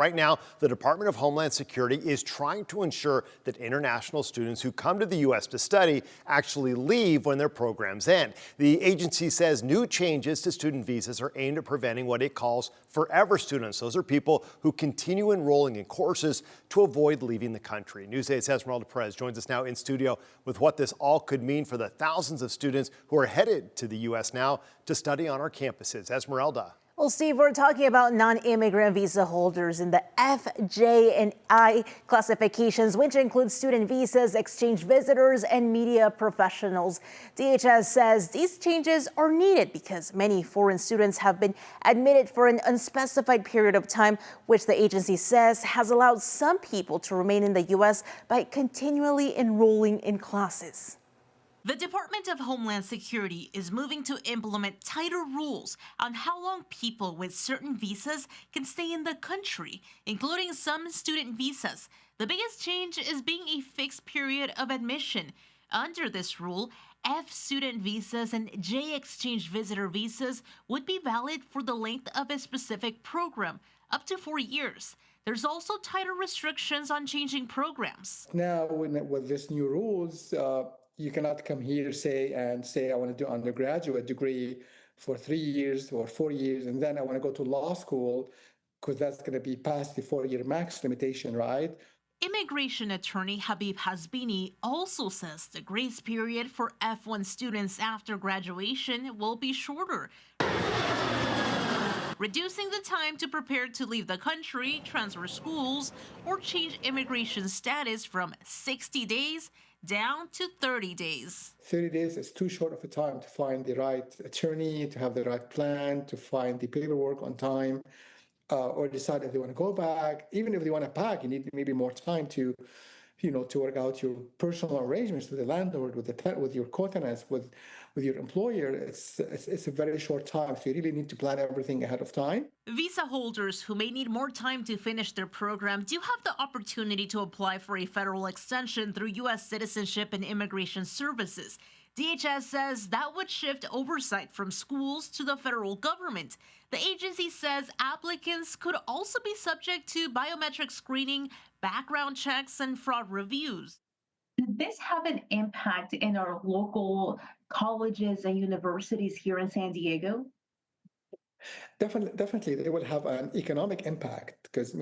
Right now, the Department of Homeland Security is trying to ensure that international students who come to the U.S. to study actually leave when their programs end. The agency says new changes to student visas are aimed at preventing what it calls forever students. Those are people who continue enrolling in courses to avoid leaving the country. News 8's Esmeralda Perez joins us now in studio with what this all could mean for the thousands of students who are headed to the U.S. now to study on our campuses. Esmeralda. Well, Steve, we're talking about non-immigrant visa holders in the F, J, and I classifications, which include student visas, exchange visitors, and media professionals. DHS says these changes are needed because many foreign students have been admitted for an unspecified period of time, which the agency says has allowed some people to remain in the U.S. by continually enrolling in classes. The Department of Homeland Security is moving to implement tighter rules on how long people with certain visas can stay in the country, including some student visas. The biggest change is being a fixed period of admission. Under this rule, F student visas and J exchange visitor visas would be valid for the length of a specific program, up to 4 years. There's also tighter restrictions on changing programs. Now, with this new rules, you cannot come here say I want to do undergraduate degree for 3 years or 4 years, and then I want to go to law school because that's going to be past the 4-year max limitation, right? Immigration attorney Habib Hasbini also says the grace period for F1 students after graduation will be shorter, reducing the time to prepare to leave the country, transfer schools, or change immigration status from 60 days down to 30 days. 30 days is too short of a time to find the right attorney, to have the right plan, to find the paperwork on time, or decide if they want to go back. Even if they want to pack, you need maybe more time to work out your personal arrangements with the landlord, with your co-tenants, with your employer. It's a very short time, so you really need to plan everything ahead of time. Visa holders who may need more time to finish their program do have the opportunity to apply for a federal extension through U.S. Citizenship and Immigration Services. DHS says that would shift oversight from schools to the federal government. The agency says applicants could also be subject to biometric screening, background checks, and fraud reviews. Did this have an impact in our local colleges and universities here in San Diego? Definitely, they will have an economic impact because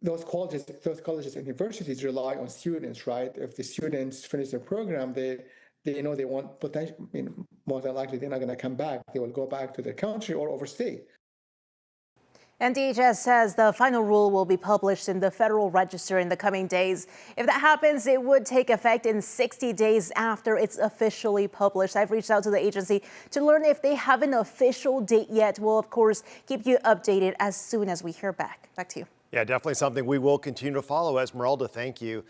those colleges and universities rely on students, right? If the students finish their program, they know they want potential. More than likely, they're not going to come back. They will go back to their country or overstay. And DHS says the final rule will be published in the Federal Register in the coming days. If that happens, it would take effect in 60 days after it's officially published. I've reached out to the agency to learn if they have an official date yet. We'll, of course, keep you updated as soon as we hear back. Back to you. Yeah, definitely something we will continue to follow. Esmeralda, thank you.